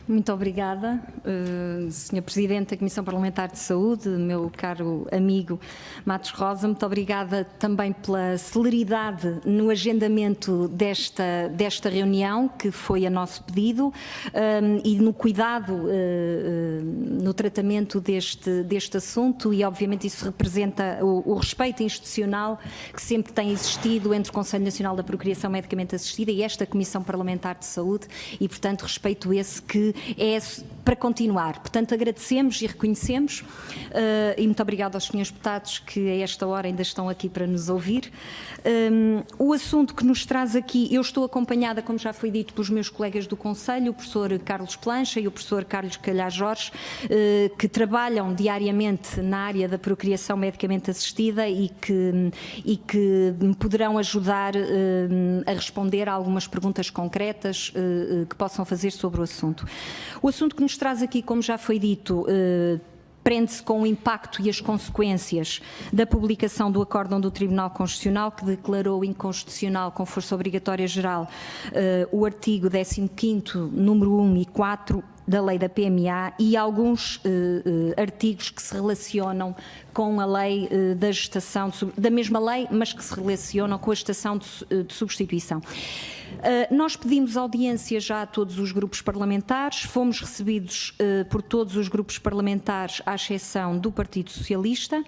Muito obrigada, Sr. Presidente da Comissão Parlamentar de Saúde, meu caro amigo Matos Rosa. Muito obrigada também pela celeridade no agendamento desta reunião, que foi a nosso pedido, e no cuidado no tratamento deste assunto, e obviamente isso representa o respeito institucional que sempre tem existido entre o Conselho Nacional da Procriação Medicamente Assistida e esta Comissão Parlamentar de Saúde, e portanto respeito esse que é para continuar. Portanto, agradecemos e reconhecemos, e muito obrigada aos senhores deputados que a esta hora ainda estão aqui para nos ouvir. O assunto que nos traz aqui, eu estou acompanhada, como já foi dito, pelos meus colegas do Conselho, o professor Carlos Plancha e o professor Carlos Calhar Jorge, que trabalham diariamente na área da procriação medicamente assistida e que me poderão ajudar a responder a algumas perguntas concretas que possam fazer sobre o assunto. O assunto que nos traz aqui, como já foi dito, prende-se com o impacto e as consequências da publicação do acórdão do Tribunal Constitucional, que declarou inconstitucional com força obrigatória geral o artigo 15º, número 1 e 4 da lei da PMA e alguns artigos que se relacionam com a lei da gestação, da mesma lei, mas que se relacionam com a gestação de substituição. Nós pedimos audiência já a todos os grupos parlamentares, fomos recebidos por todos os grupos parlamentares, à exceção do Partido Socialista,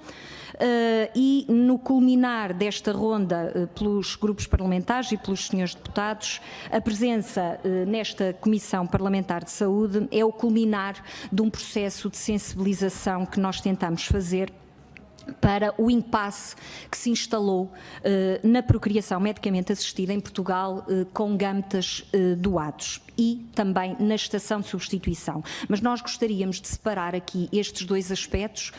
e no culminar desta ronda pelos grupos parlamentares e pelos senhores deputados, a presença nesta Comissão Parlamentar de Saúde é o culminar de um processo de sensibilização que nós tentamos fazer para o impasse que se instalou na procriação medicamente assistida em Portugal com gametas doados e também na gestação de substituição. Mas nós gostaríamos de separar aqui estes dois aspectos,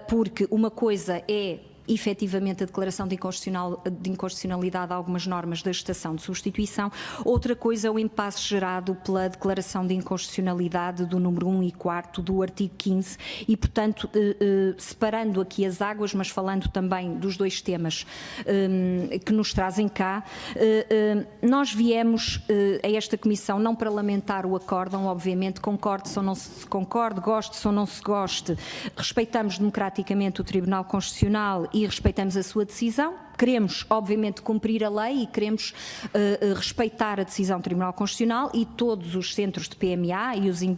porque uma coisa é efetivamente a declaração de inconstitucionalidade de algumas normas da gestação de substituição, outra coisa é o impasse gerado pela declaração de inconstitucionalidade do número 1 e 4 do artigo 15 e, portanto, separando aqui as águas, mas falando também dos dois temas que nos trazem cá, nós viemos a esta Comissão não para lamentar o acórdão, obviamente, concorde ou não se concorde, goste ou não se goste, respeitamos democraticamente o Tribunal Constitucional e respeitamos a sua decisão. Queremos, obviamente, cumprir a lei e queremos respeitar a decisão do Tribunal Constitucional e todos os centros de PMA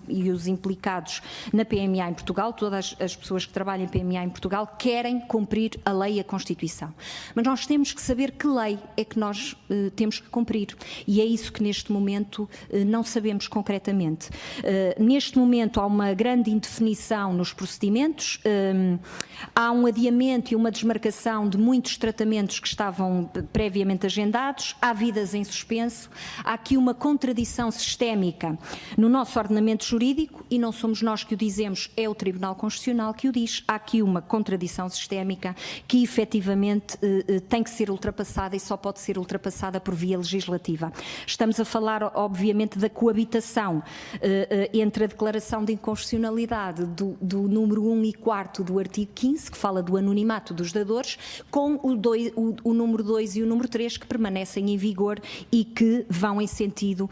e os implicados na PMA em Portugal, todas as pessoas que trabalham em PMA em Portugal, querem cumprir a lei e a Constituição. Mas nós temos que saber que lei é que nós temos que cumprir e é isso que neste momento não sabemos concretamente. Neste momento há uma grande indefinição nos procedimentos, há um adiamento e uma desmarcação de muitos tratamentos que estavam previamente agendados, há vidas em suspenso, há aqui uma contradição sistémica no nosso ordenamento jurídico e não somos nós que o dizemos, é o Tribunal Constitucional que o diz. Há aqui uma contradição sistémica que efetivamente tem que ser ultrapassada e só pode ser ultrapassada por via legislativa. Estamos a falar, obviamente, da coabitação entre a declaração de inconstitucionalidade do número 1 e 4 do artigo 15, que fala do anonimato dos dadores, com o número 2 e o número 3 que permanecem em vigor e que vão em sentido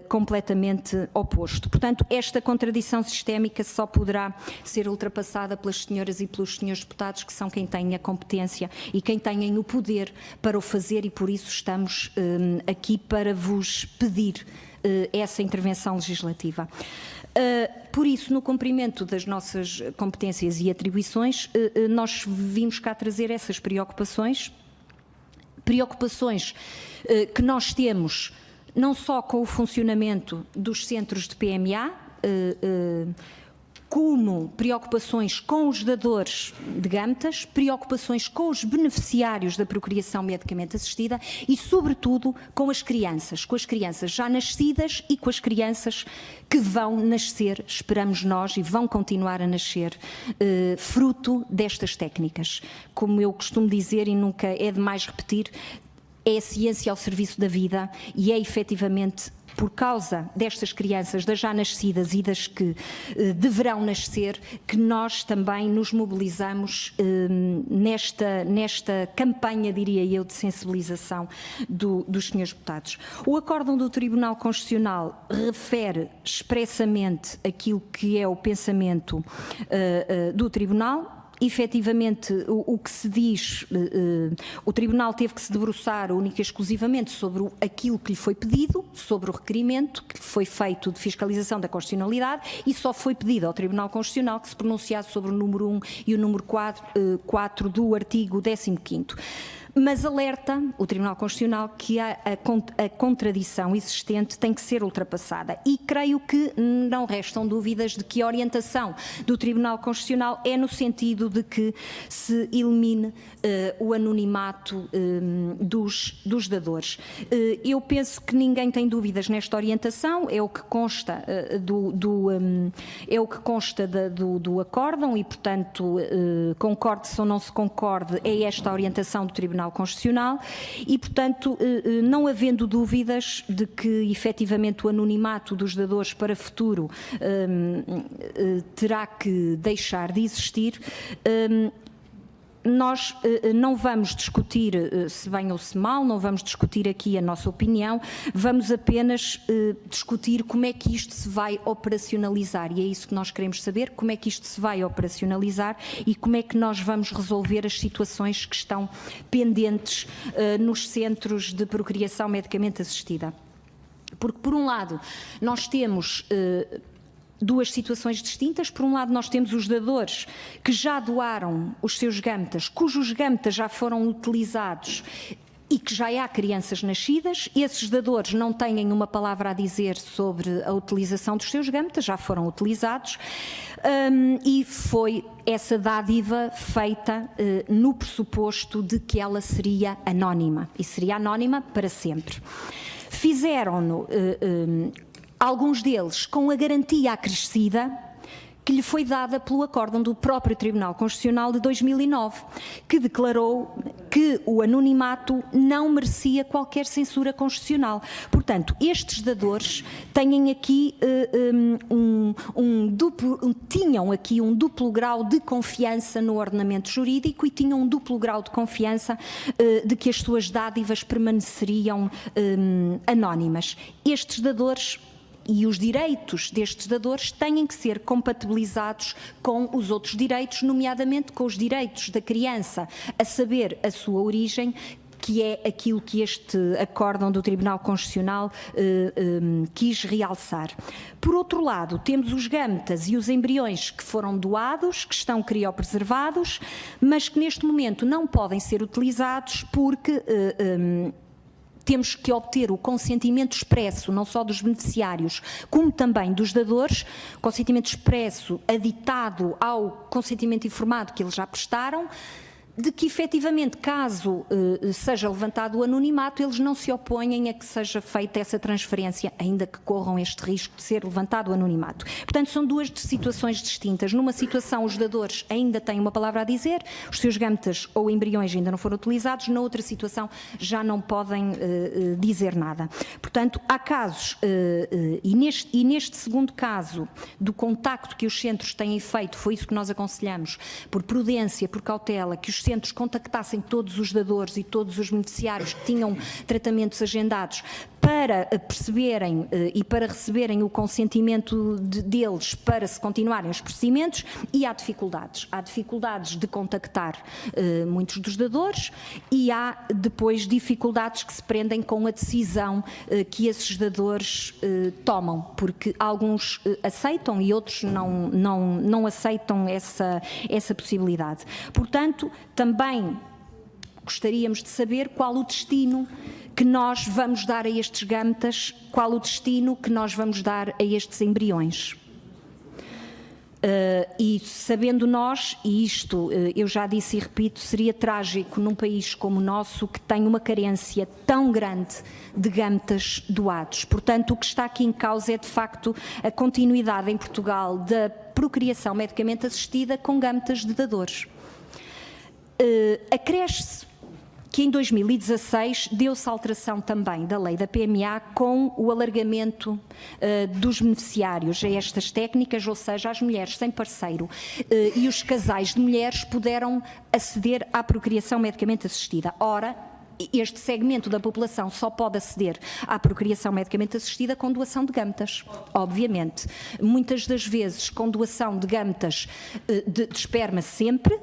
completamente oposto. Portanto, esta contradição sistémica só poderá ser ultrapassada pelas senhoras e pelos senhores deputados, que são quem têm a competência e quem têm o poder para o fazer, e por isso estamos aqui para vos pedir essa intervenção legislativa. Por isso, no cumprimento das nossas competências e atribuições, nós vimos cá trazer essas preocupações que nós temos não só com o funcionamento dos centros de PMA, como preocupações com os dadores de gametas, preocupações com os beneficiários da procriação medicamente assistida e, sobretudo, com as crianças já nascidas e com as crianças que vão nascer, esperamos nós, e vão continuar a nascer, fruto destas técnicas. Como eu costumo dizer, e nunca é demais repetir, é a ciência ao serviço da vida e é efetivamente por causa destas crianças, das já nascidas e das que deverão nascer, que nós também nos mobilizamos nesta campanha, diria eu, de sensibilização dos senhores deputados. O acórdão do Tribunal Constitucional refere expressamente aquilo que é o pensamento do Tribunal. Efetivamente, o que se diz, o Tribunal teve que se debruçar única e exclusivamente sobre aquilo que lhe foi pedido, sobre o requerimento que foi feito de fiscalização da constitucionalidade, e só foi pedido ao Tribunal Constitucional que se pronunciasse sobre o número 1 e o número 4 do artigo 15º. Mas alerta o Tribunal Constitucional que a contradição existente tem que ser ultrapassada, e creio que não restam dúvidas de que a orientação do Tribunal Constitucional é no sentido de que se elimine o anonimato dos dadores. Eu penso que ninguém tem dúvidas nesta orientação, é o que consta do acórdão e, portanto, concorde-se ou não se concorde, é esta a orientação do Tribunal Constitucional e, portanto, não havendo dúvidas de que efetivamente o anonimato dos dadores para futuro terá que deixar de existir, nós não vamos discutir se bem ou se mal, não vamos discutir aqui a nossa opinião, vamos apenas discutir como é que isto se vai operacionalizar, e é isso que nós queremos saber, como é que isto se vai operacionalizar e como é que nós vamos resolver as situações que estão pendentes nos centros de procriação medicamente assistida. Porque, por um lado, nós temos duas situações distintas. Por um lado, nós temos os dadores que já doaram os seus gametas, cujos gametas já foram utilizados e que já há crianças nascidas. Esses dadores não têm uma palavra a dizer sobre a utilização dos seus gametas, já foram utilizados, e foi essa dádiva feita no pressuposto de que ela seria anónima, e seria anónima para sempre. Fizeram-no alguns deles com a garantia acrescida que lhe foi dada pelo acórdão do próprio Tribunal Constitucional de 2009, que declarou que o anonimato não merecia qualquer censura constitucional. Portanto, estes dadores têm aqui tinham aqui um duplo grau de confiança no ordenamento jurídico e tinham um duplo grau de confiança de que as suas dádivas permaneceriam anónimas. Estes dadores e os direitos destes dadores têm que ser compatibilizados com os outros direitos, nomeadamente com os direitos da criança a saber a sua origem, que é aquilo que este acórdão do Tribunal Constitucional quis realçar. Por outro lado, temos os gametas e os embriões que foram doados, que estão criopreservados, mas que neste momento não podem ser utilizados porque temos que obter o consentimento expresso, não só dos beneficiários, como também dos dadores, consentimento expresso aditado ao consentimento informado que eles já prestaram, de que efetivamente, caso seja levantado o anonimato, eles não se opõem a que seja feita essa transferência, ainda que corram este risco de ser levantado o anonimato. Portanto, são duas situações distintas. Numa situação, os dadores ainda têm uma palavra a dizer, os seus gametas ou embriões ainda não foram utilizados, na outra situação já não podem dizer nada. Portanto, há casos, e neste segundo caso, do contacto que os centros têm feito, foi isso que nós aconselhamos, por prudência, por cautela, que os centros contactassem todos os dadores e todos os beneficiários que tinham tratamentos agendados para perceberem e para receberem o consentimento deles para se continuarem os procedimentos, e há dificuldades. Há dificuldades de contactar muitos dos dadores e há depois dificuldades que se prendem com a decisão que esses dadores tomam, porque alguns aceitam e outros não aceitam essa possibilidade. Portanto, também gostaríamos de saber qual o destino que nós vamos dar a estes gametas, qual o destino que nós vamos dar a estes embriões. E sabendo nós, e isto eu já disse e repito, seria trágico num país como o nosso, que tem uma carência tão grande de gametas doados. Portanto, o que está aqui em causa é de facto a continuidade em Portugal da procriação medicamente assistida com gametas de dadores. Acresce que em 2016 deu-se alteração também da lei da PMA com o alargamento dos beneficiários a estas técnicas, ou seja, as mulheres sem parceiro e os casais de mulheres puderam aceder à procriação medicamente assistida. Ora, este segmento da população só pode aceder à procriação medicamente assistida com doação de gametas, obviamente. Muitas das vezes com doação de gametas de esperma sempre,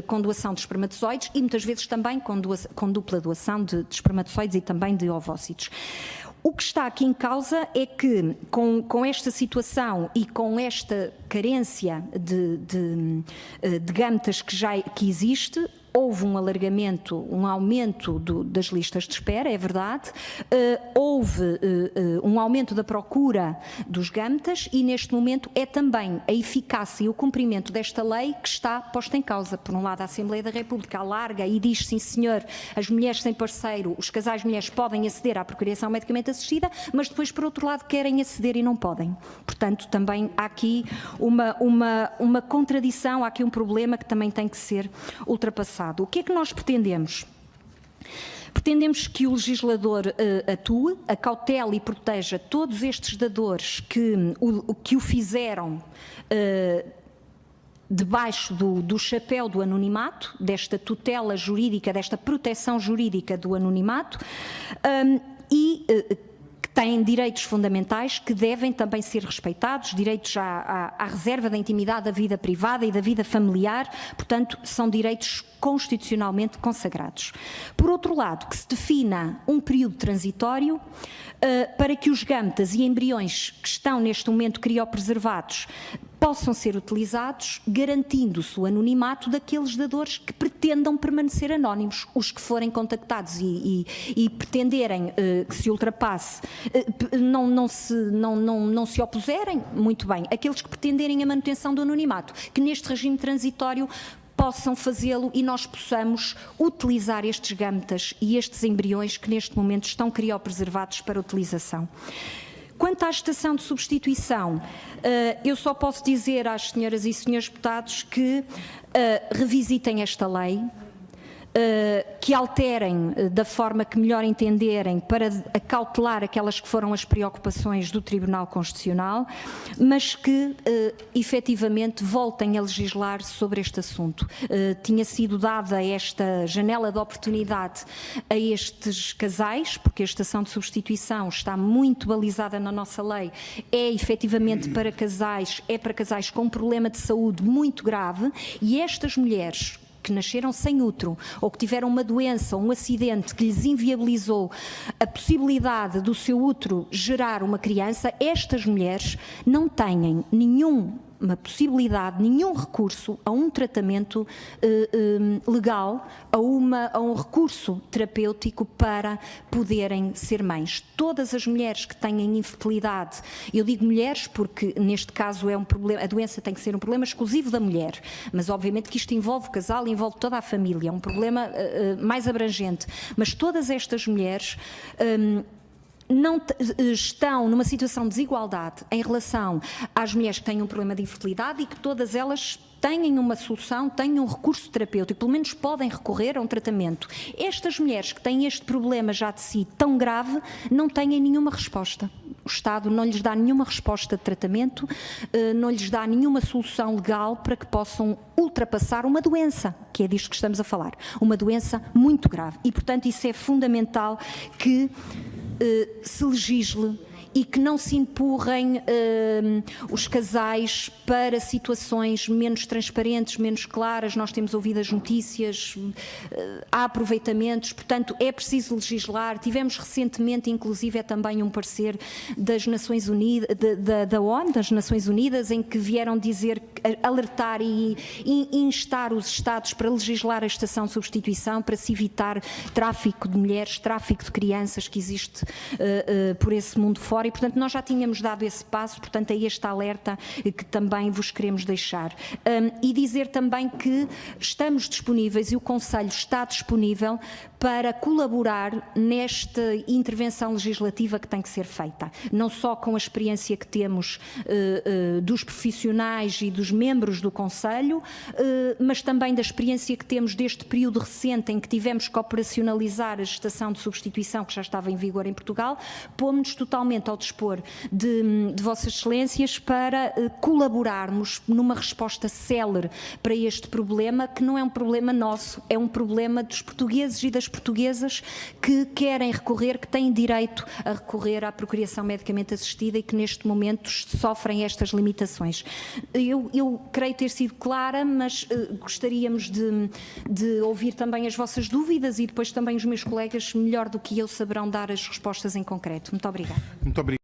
com doação de espermatozoides e muitas vezes também com dupla doação de espermatozoides e também de ovócitos. O que está aqui em causa é que, com esta situação e com esta carência de gametas que existe, houve um alargamento, um aumento das listas de espera, é verdade, houve um aumento da procura dos gametas e neste momento é também a eficácia e o cumprimento desta lei que está posta em causa. Por um lado, a Assembleia da República alarga e diz, sim senhor, as mulheres sem parceiro, os casais de mulheres podem aceder à procriação medicamente assistida, mas depois, por outro lado, querem aceder e não podem. Portanto, também há aqui uma contradição, há aqui um problema que também tem que ser ultrapassado. O que é que nós pretendemos? Pretendemos que o legislador atue, acautele e proteja todos estes dadores que o fizeram debaixo do chapéu do anonimato, desta tutela jurídica, desta proteção jurídica do anonimato, e têm direitos fundamentais que devem também ser respeitados, direitos à reserva da intimidade da vida privada e da vida familiar, portanto, são direitos constitucionalmente consagrados. Por outro lado, que se defina um período transitório para que os gametas e embriões que estão neste momento criopreservados possam ser utilizados, garantindo-se o anonimato daqueles dadores que pretendam permanecer anónimos. Os que forem contactados e pretenderem que se ultrapasse, não se opuserem, muito bem. Aqueles que pretenderem a manutenção do anonimato, que neste regime transitório possam fazê-lo e nós possamos utilizar estes gametas e estes embriões que neste momento estão criopreservados para utilização. Quanto à gestação de substituição, eu só posso dizer às senhoras e senhores deputados que revisitem esta lei, que alterem da forma que melhor entenderem para acautelar aquelas que foram as preocupações do Tribunal Constitucional, mas que efetivamente voltem a legislar sobre este assunto. Tinha sido dada esta janela de oportunidade a estes casais, porque a gestação de substituição está muito balizada na nossa lei, é efetivamente para casais com um problema de saúde muito grave e estas mulheres que nasceram sem útero ou que tiveram uma doença ou um acidente que lhes inviabilizou a possibilidade do seu útero gerar uma criança, estas mulheres não têm nenhuma possibilidade, nenhum recurso a um tratamento legal, a um recurso terapêutico para poderem ser mães. Todas as mulheres que têm infertilidade, eu digo mulheres porque neste caso é um problema, a doença tem que ser um problema exclusivo da mulher, mas obviamente que isto envolve o casal, envolve toda a família, é um problema mais abrangente, mas todas estas mulheres não estão numa situação de desigualdade em relação às mulheres que têm um problema de infertilidade e que todas elas têm uma solução, têm um recurso terapêutico, pelo menos podem recorrer a um tratamento. Estas mulheres que têm este problema já de si tão grave não têm nenhuma resposta. O Estado não lhes dá nenhuma resposta de tratamento, não lhes dá nenhuma solução legal para que possam ultrapassar uma doença, que é disto que estamos a falar, uma doença muito grave. E, portanto, isso é fundamental que se legisle e que não se empurrem os casais para situações menos transparentes, menos claras. Nós temos ouvido as notícias, há aproveitamentos, portanto é preciso legislar. Tivemos recentemente, inclusive, também um parecer das Nações Unidas, da ONU, das Nações Unidas, em que vieram dizer, alertar e instar os Estados para legislar a gestação de substituição, para se evitar tráfico de mulheres, tráfico de crianças que existe por esse mundo fora. e, portanto, nós já tínhamos dado esse passo, portanto, é este alerta que também vos queremos deixar. E dizer também que estamos disponíveis e o Conselho está disponível para colaborar nesta intervenção legislativa que tem que ser feita, não só com a experiência que temos dos profissionais e dos membros do Conselho, mas também da experiência que temos deste período recente em que tivemos que operacionalizar a gestação de substituição que já estava em vigor em Portugal. Pomos-nos totalmente ao dispor de Vossas Excelências para colaborarmos numa resposta célere para este problema, que não é um problema nosso, é um problema dos portugueses e das portuguesas que querem recorrer, que têm direito a recorrer à procriação medicamente assistida e que neste momento sofrem estas limitações. Eu creio ter sido clara, mas gostaríamos de ouvir também as vossas dúvidas e depois também os meus colegas, melhor do que eu, saberão dar as respostas em concreto. Muito obrigada.